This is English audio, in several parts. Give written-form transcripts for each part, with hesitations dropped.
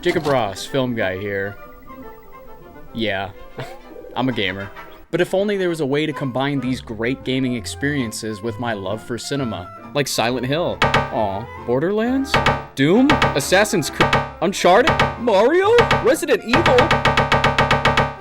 Jacob Ross, film guy here. Yeah, I'm a gamer. But if only there was a way to combine these great gaming experiences with my love for cinema. Like Silent Hill. Aw, Borderlands? Doom? Assassin's Creed? Uncharted? Mario? Resident Evil?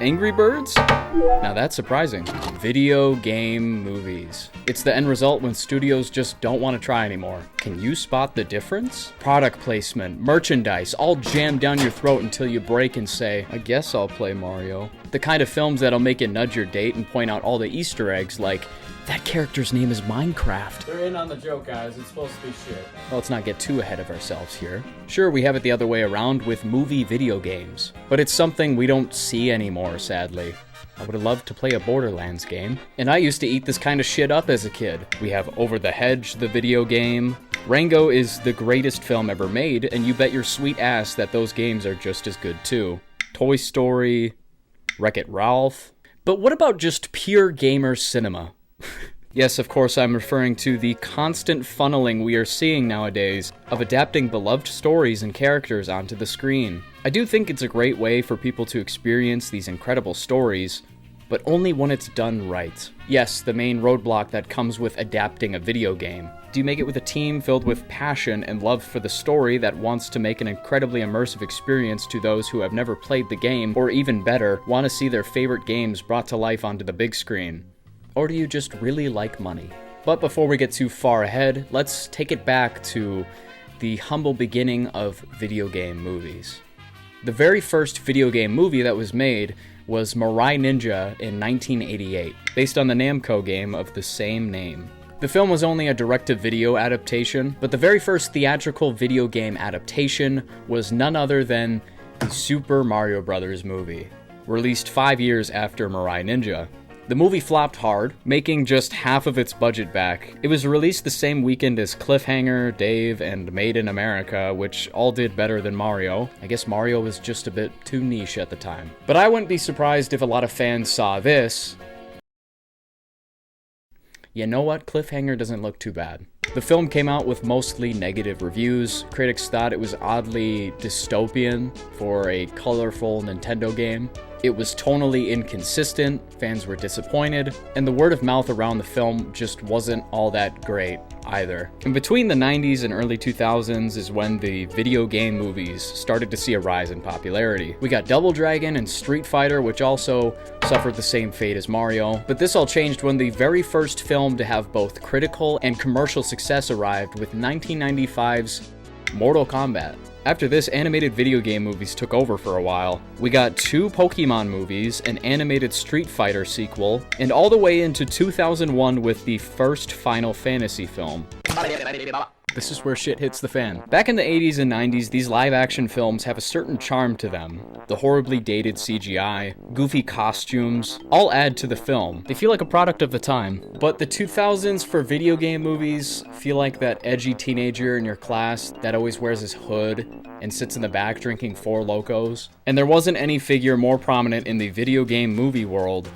Angry Birds? Now that's surprising. Video game movies. It's the end result when studios just don't want to try anymore. Can you spot the difference? Product placement, merchandise, all jammed down your throat until you break and say, I guess I'll play Mario. The kind of films that'll make you nudge your date and point out all the Easter eggs like, that character's name is Minecraft. They're in on the joke, guys. It's supposed to be shit. Well, let's not get too ahead of ourselves here. Sure, we have it the other way around with movie video games, but it's something we don't see anymore, sadly. I would have loved to play a Borderlands game. And I used to eat this kind of shit up as a kid. We have Over the Hedge, the video game. Rango is the greatest film ever made, and you bet your sweet ass that those games are just as good too. Toy Story, Wreck-It Ralph. But what about just pure gamer cinema? Yes, of course, I'm referring to the constant funneling we are seeing nowadays of adapting beloved stories and characters onto the screen. I do think it's a great way for people to experience these incredible stories, but only when it's done right. Yes, the main roadblock that comes with adapting a video game. Do you make it with a team filled with passion and love for the story that wants to make an incredibly immersive experience to those who have never played the game, or even better, want to see their favorite games brought to life onto the big screen? Or do you just really like money? But before we get too far ahead, let's take it back to the humble beginning of video game movies. The very first video game movie that was made was Mirai Ninja in 1988, based on the Namco game of the same name. The film was only a direct-to-video adaptation, but the very first theatrical video game adaptation was none other than the Super Mario Bros. Movie, released 5 years after Mirai Ninja. The movie flopped hard, making just half of its budget back. It was released the same weekend as Cliffhanger, Dave, and Made in America, which all did better than Mario. I guess Mario was just a bit too niche at the time. But I wouldn't be surprised if a lot of fans saw this. You know what? Cliffhanger doesn't look too bad. The film came out with mostly negative reviews. Critics thought it was oddly dystopian for a colorful Nintendo game. It was tonally inconsistent, fans were disappointed, and the word of mouth around the film just wasn't all that great either. In between the 90s and early 2000s is when the video game movies started to see a rise in popularity. We got Double Dragon and Street Fighter, which also suffered the same fate as Mario, but this all changed when the very first film to have both critical and commercial success arrived with 1995's Mortal Kombat. After this, animated video game movies took over for a while. We got 2 Pokemon movies, an animated Street Fighter sequel, and all the way into 2001 with the first Final Fantasy film. This is where shit hits the fan. Back in the 80s and 90s, these live-action films have a certain charm to them. The horribly dated CGI, goofy costumes, all add to the film. They feel like a product of the time. But the 2000s for video game movies feel like that edgy teenager in your class that always wears his hood and sits in the back drinking Four Locos. And there wasn't any figure more prominent in the video game movie world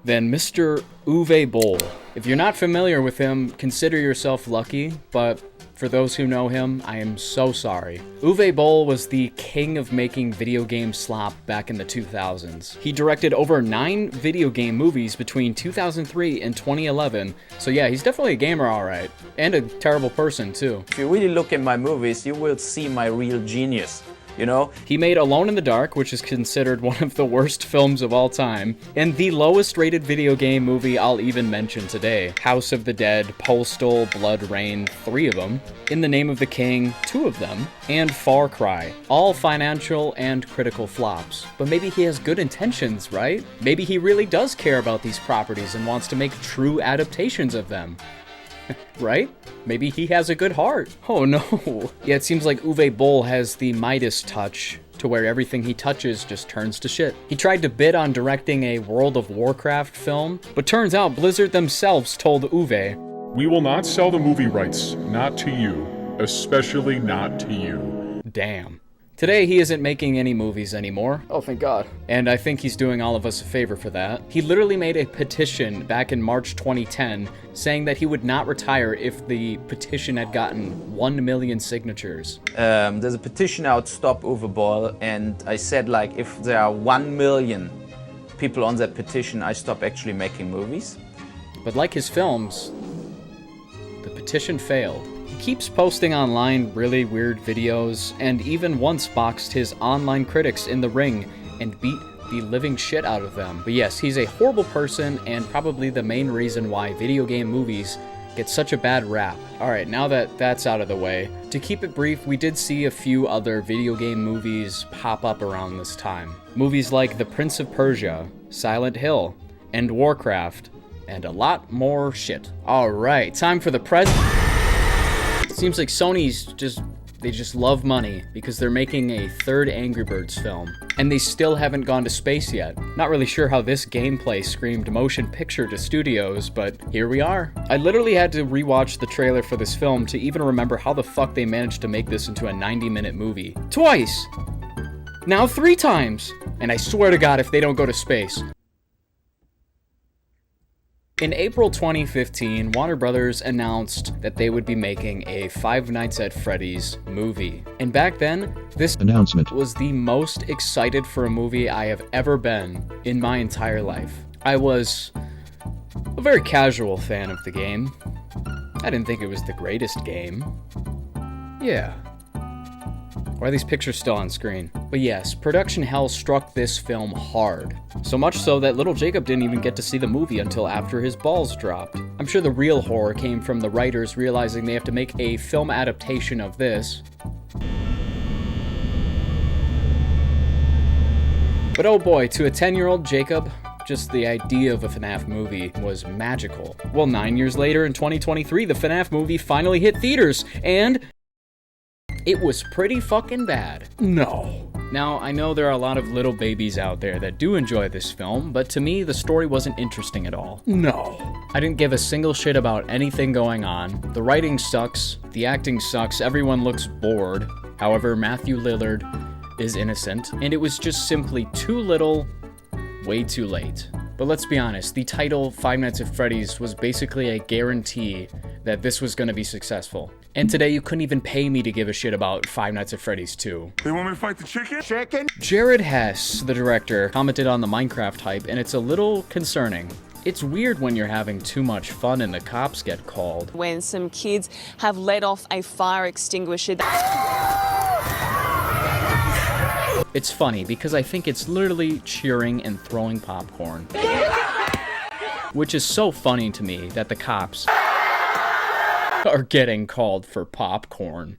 than Mr. Uwe Boll. If you're not familiar with him, consider yourself lucky, but for those who know him, I am so sorry. Uwe Boll was the king of making video game slop back in the 2000s. He directed over 9 video game movies between 2003 and 2011, so yeah, he's definitely a gamer alright. And a terrible person too. If you really look at my movies, you will see my real genius. You know? He made Alone in the Dark, which is considered one of the worst films of all time, and the lowest rated video game movie I'll even mention today. House of the Dead, Postal, Blood Rain, 3 of them, In the Name of the King, 2 of them, and Far Cry. All financial and critical flops. But maybe he has good intentions, right? Maybe he really does care about these properties and wants to make true adaptations of them. Right? Maybe he has a good heart. Oh no. Yeah, it seems like Uwe Boll has the Midas touch, to where everything he touches just turns to shit. He tried to bid on directing a World of Warcraft film, but turns out Blizzard themselves told Uwe, "We will not sell the movie rights, not to you, especially not to you." Damn. Today, he isn't making any movies anymore. Oh, thank God. And I think he's doing all of us a favor for that. He literally made a petition back in March 2010 saying that he would not retire if the petition had gotten 1 million signatures. There's a petition out, Stop Uwe Boll, and I said, like, if there are 1 million people on that petition, I stop actually making movies. But like his films, the petition failed. He keeps posting online really weird videos, and even once boxed his online critics in the ring and beat the living shit out of them. But yes, he's a horrible person and probably the main reason why video game movies get such a bad rap. Alright, now that that's out of the way, to keep it brief, we did see a few other video game movies pop up around this time. Movies like The Prince of Persia, Silent Hill, and Warcraft, and a lot more shit. Alright, time for the Seems like Sony's just love money because they're making a third Angry Birds film. And they still haven't gone to space yet. Not really sure how this gameplay screamed motion picture to studios, but here we are. I literally had to rewatch the trailer for this film to even remember how the fuck they managed to make this into a 90-minute movie. Twice! Now 3 times! And I swear to God if they don't go to space. In April 2015, Warner Brothers announced that they would be making a Five Nights at Freddy's movie. And back then, this announcement was the most excited for a movie I have ever been in my entire life. I was a very casual fan of the game. I didn't think it was the greatest game. Yeah. Why are these pictures still on screen? But yes, production hell struck this film hard. So much so that little Jacob didn't even get to see the movie until after his balls dropped. I'm sure the real horror came from the writers realizing they have to make a film adaptation of this. But oh boy, to a 10-year-old Jacob, just the idea of a FNAF movie was magical. Well, 9 years later in 2023, the FNAF movie finally hit theaters, and it was pretty fucking bad. No. Now, I know there are a lot of little babies out there that do enjoy this film, but to me, the story wasn't interesting at all. No. I didn't give a single shit about anything going on. The writing sucks, the acting sucks, everyone looks bored. However, Matthew Lillard is innocent, and it was just simply too little, way too late. But let's be honest, the title Five Nights at Freddy's was basically a guarantee that this was going to be successful. And today you couldn't even pay me to give a shit about Five Nights at Freddy's 2. They want me to fight the chicken? Chicken? Jared Hess, the director, commented on the Minecraft hype, and it's a little concerning. It's weird when you're having too much fun and the cops get called. When some kids have let off a fire extinguisher. It's funny because I think it's literally cheering and throwing popcorn. Which is so funny to me that the cops are getting called for popcorn.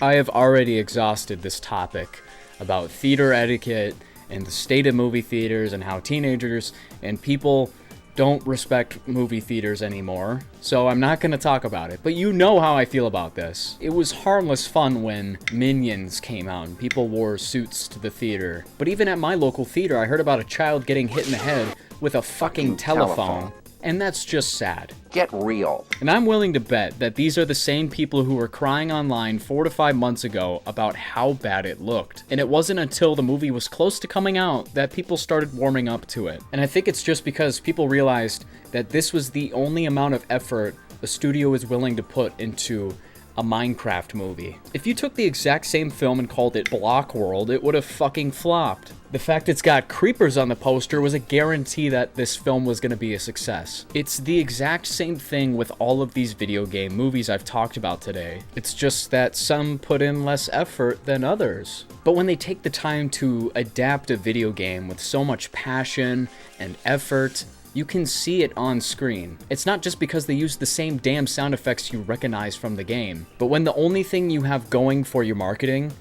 I have already exhausted this topic about theater etiquette and the state of movie theaters and how teenagers and people don't respect movie theaters anymore, so I'm not gonna talk about it. But you know how I feel about this. It was harmless fun when Minions came out and people wore suits to the theater. But even at my local theater, I heard about a child getting hit in the head with a fucking telephone. And that's just sad. Get real. And I'm willing to bet that these are the same people who were crying online 4 to 5 months ago about how bad it looked. And it wasn't until the movie was close to coming out that people started warming up to it. And I think it's just because people realized that this was the only amount of effort a studio is willing to put into a Minecraft movie. If you took the exact same film and called it Block World, it would have fucking flopped. The fact it's got creepers on the poster was a guarantee that this film was going to be a success. It's the exact same thing with all of these video game movies I've talked about today. It's just that some put in less effort than others. But when they take the time to adapt a video game with so much passion and effort, you can see it on screen. It's not just because they use the same damn sound effects you recognize from the game, but when the only thing you have going for your marketing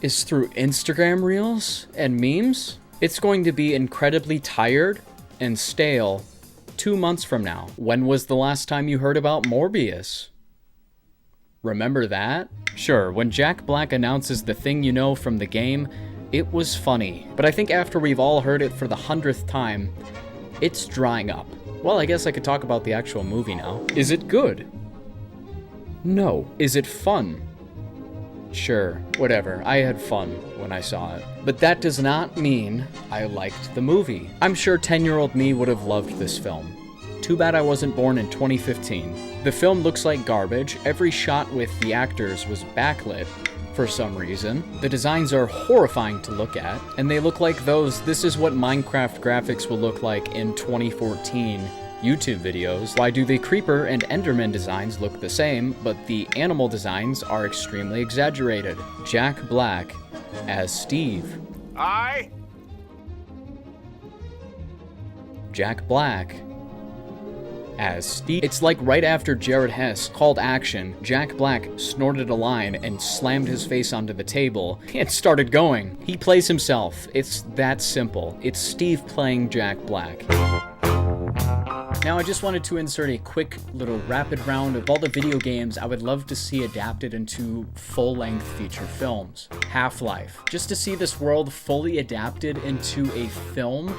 is through Instagram reels and memes, it's going to be incredibly tired and stale 2 months from now. When was the last time you heard about Morbius? Remember that? Sure, when Jack Black announces the thing you know from the game, it was funny. But I think after we've all heard it for the 100th time, it's drying up. Well, I guess I could talk about the actual movie now. Is it good? No. Is it fun? Sure, whatever, I had fun when I saw it. But that does not mean I liked the movie. I'm sure 10-year-old me would have loved this film. Too bad I wasn't born in 2015. The film looks like garbage. Every shot with the actors was backlit for some reason. The designs are horrifying to look at, and they look like those "this is what Minecraft graphics will look like in 2014" YouTube videos. Why do the creeper and enderman designs look the same, but the animal designs are extremely exaggerated? Jack Black as Steve. Jack Black as Steve. It's like right after Jared Hess called action, Jack Black snorted a line and slammed his face onto the table and started going. He plays himself. It's that simple. It's Steve playing Jack Black. Now I just wanted to insert a quick little rapid round of all the video games I would love to see adapted into full-length feature films. Half-Life. Just to see this world fully adapted into a film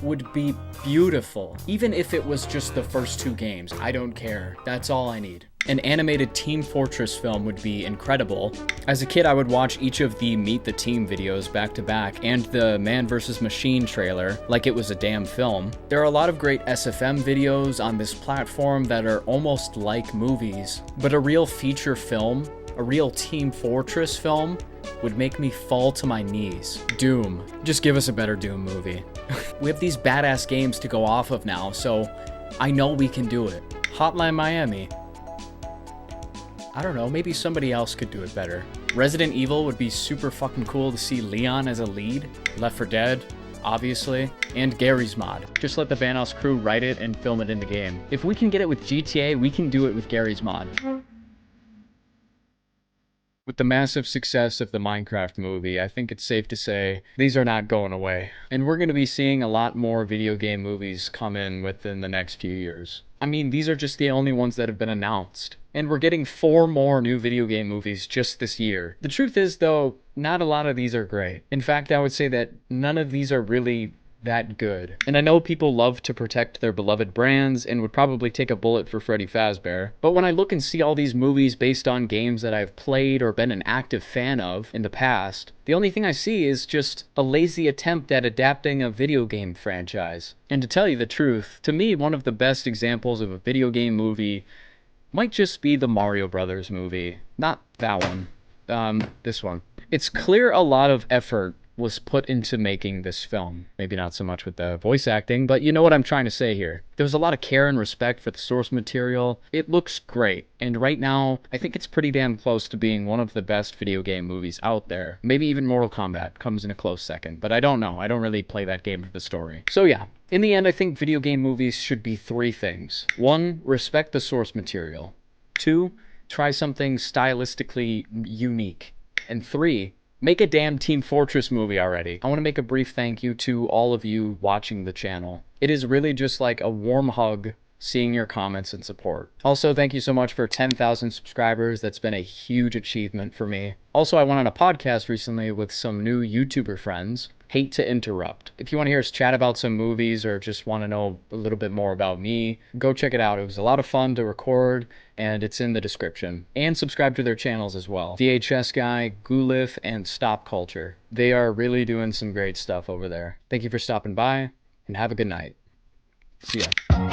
would be beautiful. Even if it was just the first 2 games, I don't care. That's all I need. An animated Team Fortress film would be incredible. As a kid, I would watch each of the Meet the Team videos back to back and the Man vs. Machine trailer like it was a damn film. There are a lot of great SFM videos on this platform that are almost like movies, but a real feature film, a real Team Fortress film, would make me fall to my knees. Doom. Just give us a better Doom movie. We have these badass games to go off of now, so I know we can do it. Hotline Miami. I don't know, maybe somebody else could do it better. Resident Evil would be super fucking cool to see Leon as a lead. Left 4 Dead, obviously. And Gary's Mod. Just let the Banhouse crew write it and film it in the game. If we can get it with GTA, we can do it with Gary's Mod. With the massive success of the Minecraft movie, I think it's safe to say these are not going away. And we're going to be seeing a lot more video game movies come in within the next few years. I mean, these are just the only ones that have been announced. And we're getting 4 more new video game movies just this year. The truth is, though, not a lot of these are great. In fact, I would say that none of these are really that good. And I know people love to protect their beloved brands and would probably take a bullet for Freddy Fazbear, but when I look and see all these movies based on games that I've played or been an active fan of in the past, the only thing I see is just a lazy attempt at adapting a video game franchise. And to tell you the truth, to me, one of the best examples of a video game movie might just be the Mario Brothers movie. Not that one. This one. It's clear a lot of effort was put into making this film. Maybe not so much with the voice acting, but you know what I'm trying to say here. There was a lot of care and respect for the source material. It looks great, and right now, I think it's pretty damn close to being one of the best video game movies out there. Maybe even Mortal Kombat comes in a close second, but I don't know. I don't really play that game for the story. So yeah, in the end, I think video game movies should be 3 things. 1, respect the source material. 2, try something stylistically unique. And 3, make a damn Team Fortress movie already. I want to make a brief thank you to all of you watching the channel. It is really just like a warm hug seeing your comments and support. Also, thank you so much for 10,000 subscribers. That's been a huge achievement for me. Also, I went on a podcast recently with some new YouTuber friends. Hate to interrupt. If you want to hear us chat about some movies or just want to know a little bit more about me, go check it out. It was a lot of fun to record, and it's in the description. And subscribe to their channels as well. VHS Guy, Gulif, and Stop Culture. They are really doing some great stuff over there. Thank you for stopping by, and have a good night. See ya.